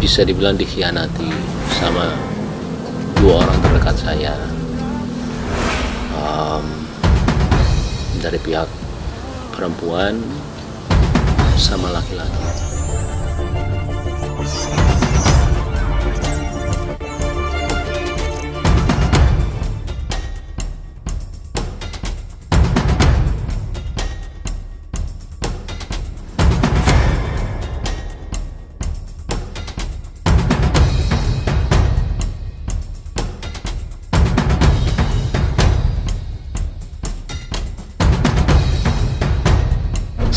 bisa dibilang dikhianati sama dua orang terdekat saya, dari pihak perempuan sama laki-laki.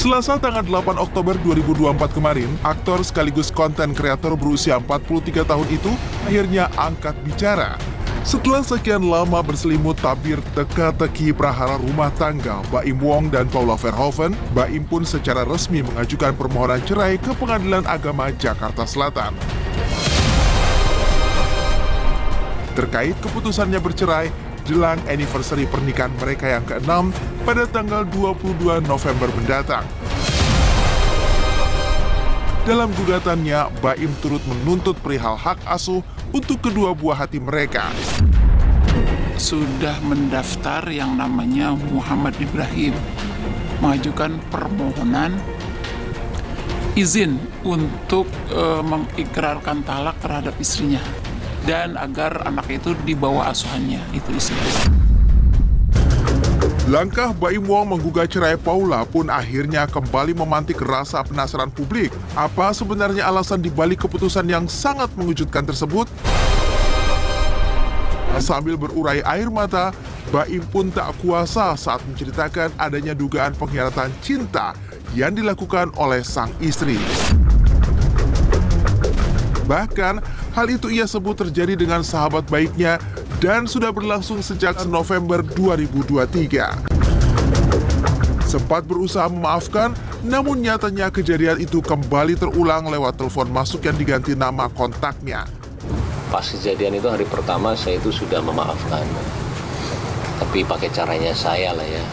Selasa tanggal 8 Oktober 2024 kemarin, aktor sekaligus konten kreator berusia 43 tahun itu akhirnya angkat bicara. Setelah sekian lama berselimut tabir teka-teki prahara rumah tangga Baim Wong dan Paula Verhoeven, Baim pun secara resmi mengajukan permohonan cerai ke Pengadilan Agama Jakarta Selatan. Terkait keputusannya bercerai, jelang anniversary pernikahan mereka yang ke-6 pada tanggal 22 November mendatang. Dalam gugatannya, Baim turut menuntut perihal hak asuh untuk kedua buah hati mereka. Sudah mendaftar yang namanya Muhammad Ibrahim, mengajukan permohonan izin untuk mengikrarkan talak terhadap istrinya, dan agar anak itu dibawa asuhannya, itu isinya. Langkah Baim Wong menggugat cerai Paula pun akhirnya kembali memantik rasa penasaran publik. Apa sebenarnya alasan dibalik keputusan yang sangat mengejutkan tersebut? Sambil berurai air mata, Baim pun tak kuasa saat menceritakan adanya dugaan pengkhianatan cinta yang dilakukan oleh sang istri. Bahkan, hal itu ia sebut terjadi dengan sahabat baiknya dan sudah berlangsung sejak November 2023. Sempat berusaha memaafkan, namun nyatanya kejadian itu kembali terulang lewat telepon masuk yang diganti nama kontaknya. Pas kejadian itu hari pertama saya itu sudah memaafkan, tapi pakai caranya saya lah ya.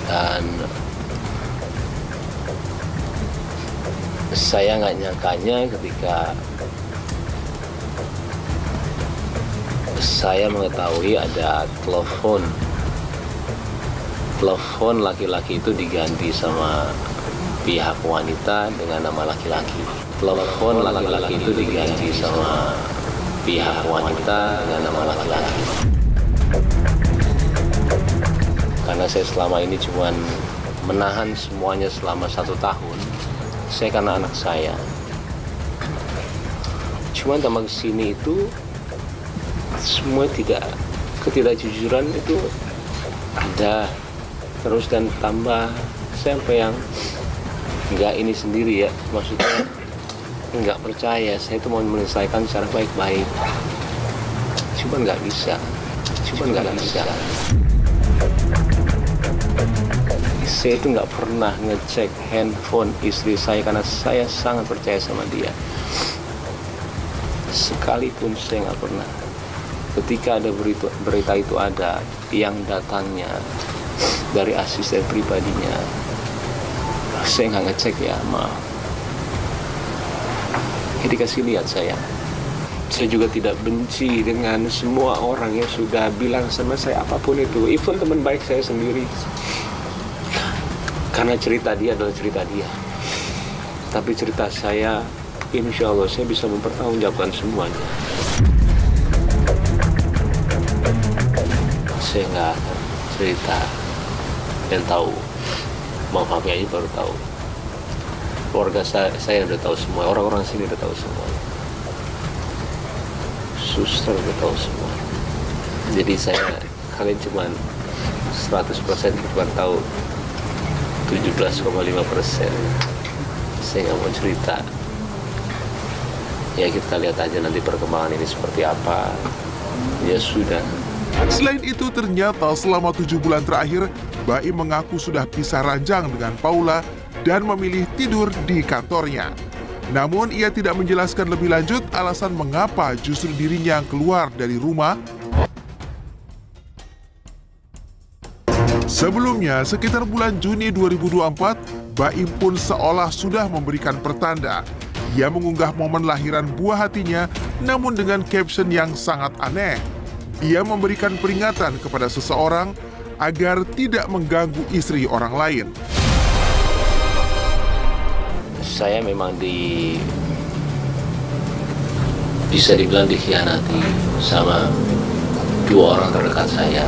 Dan saya nggak nyangkanya ketika saya mengetahui ada telepon laki-laki itu diganti sama pihak wanita dengan nama laki-laki. Telepon laki-laki itu diganti sama pihak wanita dengan nama laki-laki. Karena saya selama ini cuman menahan semuanya selama 1 tahun, saya karena anak saya. Cuman tambah kesini itu semua ketidakjujuran itu ada terus, dan tambah sampai yang nggak ini sendiri ya, maksudnya nggak percaya saya itu mau menyelesaikan secara baik-baik, cuman nggak bisa. Saya itu nggak pernah ngecek handphone istri saya karena saya sangat percaya sama dia. Sekalipun saya nggak pernah. Ketika ada berita itu ada yang datangnya dari asisten pribadinya, saya nggak ngecek ya, maaf. Jadi kasih lihat saya. Saya juga tidak benci dengan semua orang yang sudah bilang sama saya apapun itu, even teman baik saya sendiri. Karena cerita dia adalah cerita dia. Tapi cerita saya, insya Allah saya bisa mempertanggungjawabkan semuanya. Saya nggak cerita dan tahu, mau kami aja baru tahu. Keluarga saya udah tahu semua, orang-orang sini udah tahu semua, suster udah tahu semua. Jadi kalian cuma 100% bukan tahu 17,5%. Saya nggak mau cerita. Ya kita lihat aja nanti perkembangan ini seperti apa. Ya sudah. Selain itu, ternyata selama 7 bulan terakhir, Baim mengaku sudah pisah ranjang dengan Paula dan memilih tidur di kantornya. Namun, ia tidak menjelaskan lebih lanjut alasan mengapa justru dirinya keluar dari rumah. Sebelumnya, sekitar bulan Juni 2024, Baim pun seolah sudah memberikan pertanda Ia mengunggah momen lahiran buah hatinya, namun dengan caption yang sangat aneh. Ia memberikan peringatan kepada seseorang agar tidak mengganggu istri orang lain. Saya memang bisa dibilang dikhianati sama dua orang terdekat saya.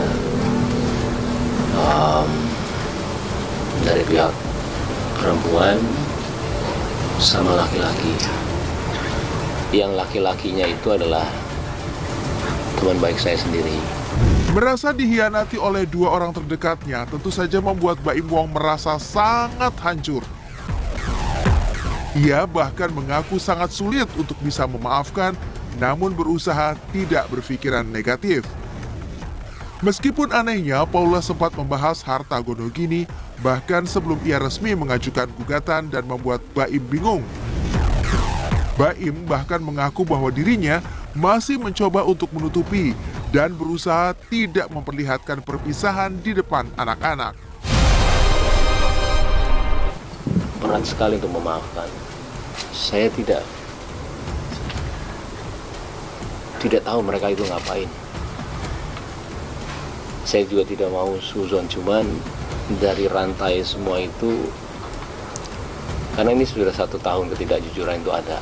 Dari pihak perempuan sama laki-laki. Yang laki-lakinya itu adalah teman baik saya sendiri. Merasa dikhianati oleh dua orang terdekatnya tentu saja membuat Baim Wong merasa sangat hancur. Ia bahkan mengaku sangat sulit untuk bisa memaafkan, namun berusaha tidak berpikiran negatif. Meskipun anehnya, Paula sempat membahas harta Gonogini bahkan sebelum ia resmi mengajukan gugatan dan membuat Baim bingung. Baim bahkan mengaku bahwa dirinya masih mencoba untuk menutupi dan berusaha tidak memperlihatkan perpisahan di depan anak-anak. Berat sekali untuk memaafkan. Saya tidak tahu mereka itu ngapain. Saya juga tidak mau suzon, cuman dari rantai semua itu, karena ini sudah 1 tahun ketidakjujuran itu ada.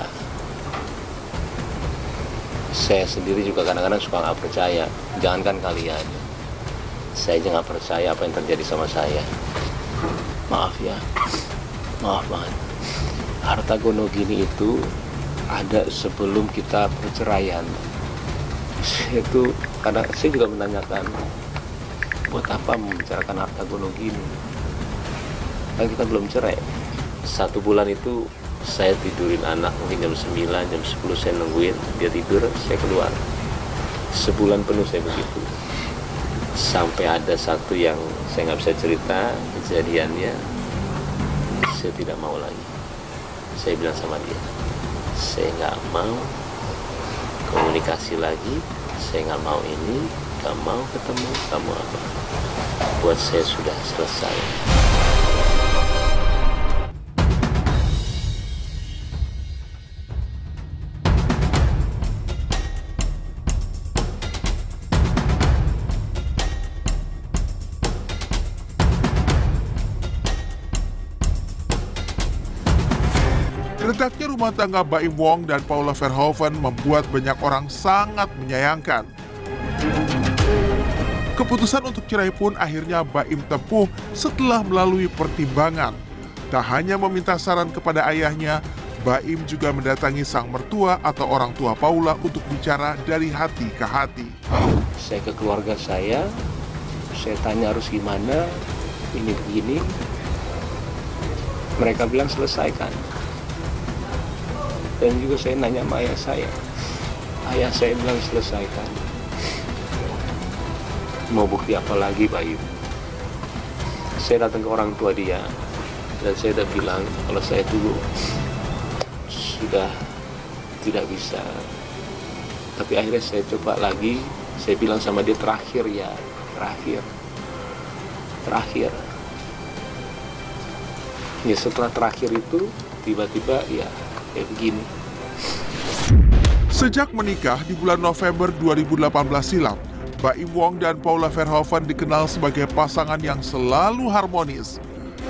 Saya sendiri juga kadang-kadang suka nggak percaya, jangankan kalian. Saya aja nggak percaya apa yang terjadi sama saya. Maaf ya, maaf banget. Harta Gonogini itu ada sebelum kita perceraian. Saya juga menanyakan, buat apa membicarakan harta Gonogini? Kan kita belum cerai. 1 bulan itu saya tidurin anak mungkin jam 9, jam 10 saya nungguin dia tidur, saya keluar. Sebulan penuh saya begitu. Sampai ada satu yang saya nggak bisa cerita kejadiannya, saya tidak mau lagi. Saya bilang sama dia, saya nggak mau komunikasi lagi, saya nggak mau ini, nggak mau ketemu kamu apa. Buat saya sudah selesai. Retaknya rumah tangga Baim Wong dan Paula Verhoeven membuat banyak orang sangat menyayangkan. Keputusan untuk cerai pun akhirnya Baim tempuh setelah melalui pertimbangan. Tak hanya meminta saran kepada ayahnya, Baim juga mendatangi sang mertua atau orang tua Paula untuk bicara dari hati ke hati. Saya ke keluarga saya tanya harus gimana, ini begini. Mereka bilang selesaikan. Dan juga saya nanya sama ayah saya. Ayah saya bilang selesaikan. Mau bukti apa lagi, Baim? Saya datang ke orang tua dia. Dan saya udah bilang kalau saya dulu sudah tidak bisa. Tapi akhirnya saya coba lagi. Saya bilang sama dia terakhir ya. Terakhir. Ya setelah terakhir itu tiba-tiba ya kayak begini. Sejak menikah di bulan November 2018 silam, Baim Wong dan Paula Verhoeven dikenal sebagai pasangan yang selalu harmonis.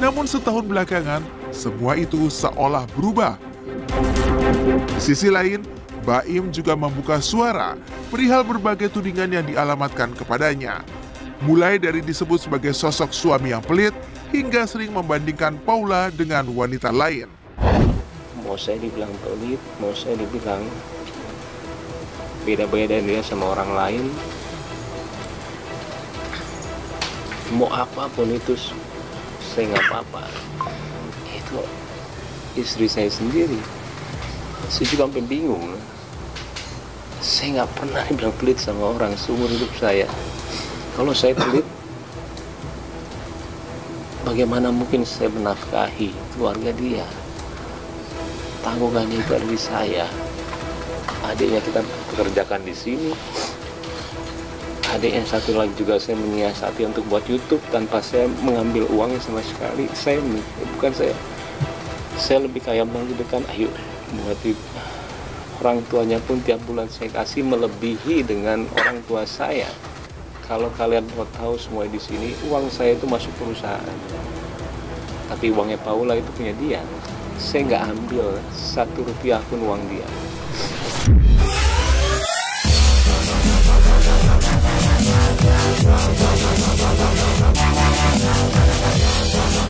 Namun setahun belakangan, semua itu seolah berubah. Di sisi lain, Baim juga membuka suara perihal berbagai tudingan yang dialamatkan kepadanya. Mulai dari disebut sebagai sosok suami yang pelit, hingga sering membandingkan Paula dengan wanita lain. Mau saya dibilang pelit, mau saya dibilang beda-beda dia sama orang lain, mau apapun itu saya nggak apa-apa. Itu istri saya sendiri. Saya juga sampai bingung. Saya nggak pernah dibilang pelit sama orang seumur hidup saya. Kalau saya pelit, bagaimana mungkin saya menafkahi keluarga dia? Tanggungannya itu ada di saya. Adiknya kita pekerjakan di sini. Adik yang satu lagi juga saya menyiasati untuk buat YouTube tanpa saya mengambil uangnya sama sekali. Saya lebih kayak menghidupkan, ayo Berarti orang tuanya pun tiap bulan saya kasih melebihi dengan orang tua saya. Kalau kalian mau tahu semua di sini, uang saya itu masuk perusahaan. Tapi uangnya Paula itu punya dia. Saya nggak ambil 1 rupiah pun uang dia.